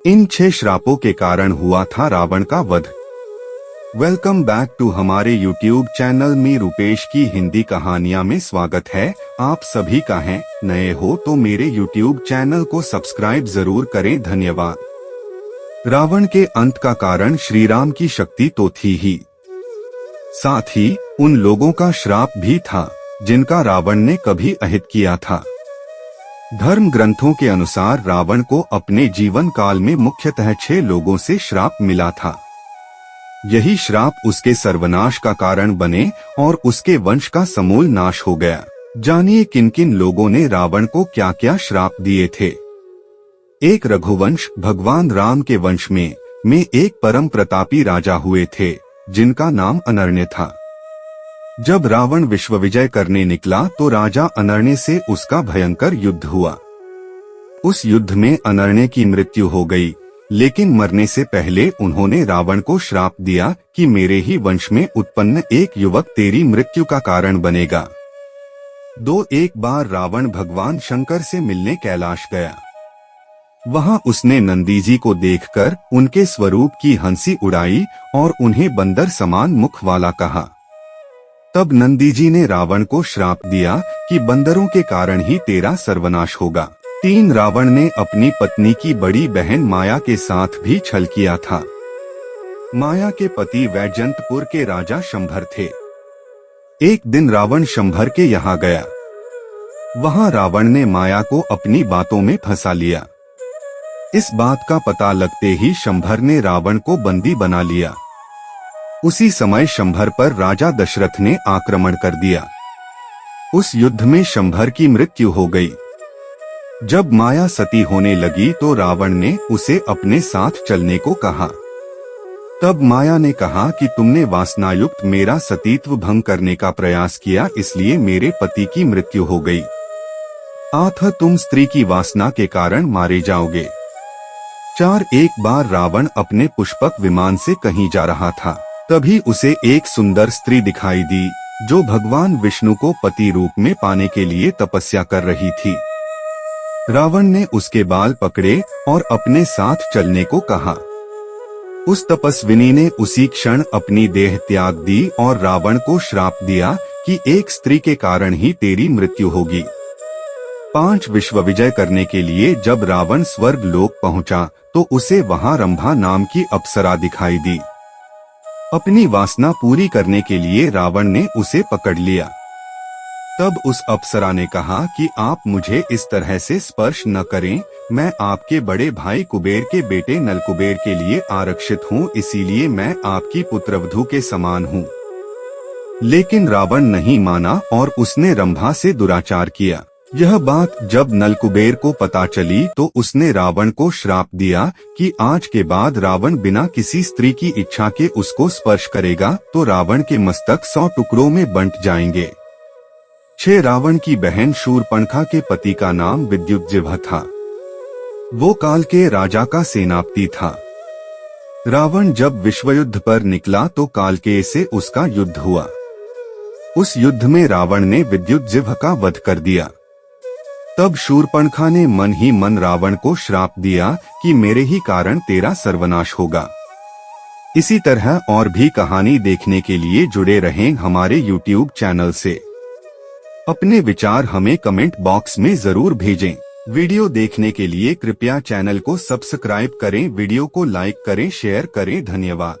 इन 6 श्रापों के कारण हुआ था रावण का वध। वेलकम बैक टू हमारे YouTube चैनल में रूपेश की हिंदी कहानियां में स्वागत है। आप सभी का है, नए हो तो मेरे YouTube चैनल को सब्सक्राइब जरूर करें, धन्यवाद। रावण के अंत का कारण श्री राम की शक्ति तो थी ही, साथ ही उन लोगों का श्राप भी था जिनका रावण ने कभी अहित किया था। धर्म ग्रंथों के अनुसार रावण को अपने जीवन काल में मुख्यतः 6 लोगों से श्राप मिला था। यही श्राप उसके सर्वनाश का कारण बने और उसके वंश का समूल नाश हो गया। जानिए किन किन लोगों ने रावण को क्या क्या श्राप दिए थे। एक रघुवंश, भगवान राम के वंश में एक परम प्रतापी राजा हुए थे जिनका नाम अनर्ण्य था। जब रावण विश्व विजय करने निकला तो राजा अनर्ण्य से उसका भयंकर युद्ध हुआ। उस युद्ध में अनर्ण्य की मृत्यु हो गई, लेकिन मरने से पहले उन्होंने रावण को श्राप दिया कि मेरे ही वंश में उत्पन्न एक युवक तेरी मृत्यु का कारण बनेगा। एक बार रावण भगवान शंकर से मिलने कैलाश गया। वहां उसने नंदी जी को देखकर उनके स्वरूप की हंसी उड़ाई और उन्हें बंदर समान मुख वाला कहा। तब नंदी जी ने रावण को श्राप दिया कि बंदरों के कारण ही तेरा सर्वनाश होगा। रावण ने अपनी पत्नी की बड़ी बहन माया के साथ भी छल किया था। माया के पति वैजयंतपुर के राजा शंभर थे। एक दिन रावण शंभर के यहाँ गया। वहाँ रावण ने माया को अपनी बातों में फंसा लिया। इस बात का पता लगते ही शंभर ने रावण को बंदी बना लिया। उसी समय शंभर पर राजा दशरथ ने आक्रमण कर दिया। उस युद्ध में शंभर की मृत्यु हो गई। जब माया सती होने लगी तो रावण ने उसे अपने साथ चलने को कहा। तब माया ने कहा कि तुमने वासनायुक्त मेरा सतीत्व भंग करने का प्रयास किया, इसलिए मेरे पति की मृत्यु हो गई। अतः तुम स्त्री की वासना के कारण मारे जाओगे। एक बार रावण अपने पुष्पक विमान से कहीं जा रहा था। तभी उसे एक सुंदर स्त्री दिखाई दी जो भगवान विष्णु को पति रूप में पाने के लिए तपस्या कर रही थी। रावण ने उसके बाल पकड़े और अपने साथ चलने को कहा। उस तपस्विनी ने उसी क्षण अपनी देह त्याग दी और रावण को श्राप दिया कि एक स्त्री के कारण ही तेरी मृत्यु होगी। 5 विश्व विजय करने के लिए जब रावण स्वर्ग लोक पहुंचा तो उसे वहां रंभा नाम की अप्सरा दिखाई दी। अपनी वासना पूरी करने के लिए रावण ने उसे पकड़ लिया। तब उस अप्सरा ने कहा कि आप मुझे इस तरह से स्पर्श न करें, मैं आपके बड़े भाई कुबेर के बेटे नलकुबेर के लिए आरक्षित हूँ, इसीलिए मैं आपकी पुत्रवधू के समान हूँ। लेकिन रावण नहीं माना और उसने रंभा से दुराचार किया। यह बात जब नलकुबेर को पता चली तो उसने रावण को श्राप दिया कि आज के बाद रावण बिना किसी स्त्री की इच्छा के उसको स्पर्श करेगा तो रावण के मस्तक 100 टुकड़ों में बंट जाएंगे। रावण की बहन शूर्पणखा के पति का नाम विद्युज्जिह्व था। वो काल के राजा का सेनापति था। रावण जब विश्वयुद्ध पर निकला तो कालकेय से उसका युद्ध हुआ। उस युद्ध में रावण ने विद्युज्जिह्व का वध कर दिया। तब शूर्पणखा ने मन ही मन रावण को श्राप दिया कि मेरे ही कारण तेरा सर्वनाश होगा। इसी तरह और भी कहानी देखने के लिए जुड़े रहें हमारे YouTube चैनल से। अपने विचार हमें कमेंट बॉक्स में जरूर भेजें। वीडियो देखने के लिए कृपया चैनल को सब्सक्राइब करें, वीडियो को लाइक करें, शेयर करें, धन्यवाद।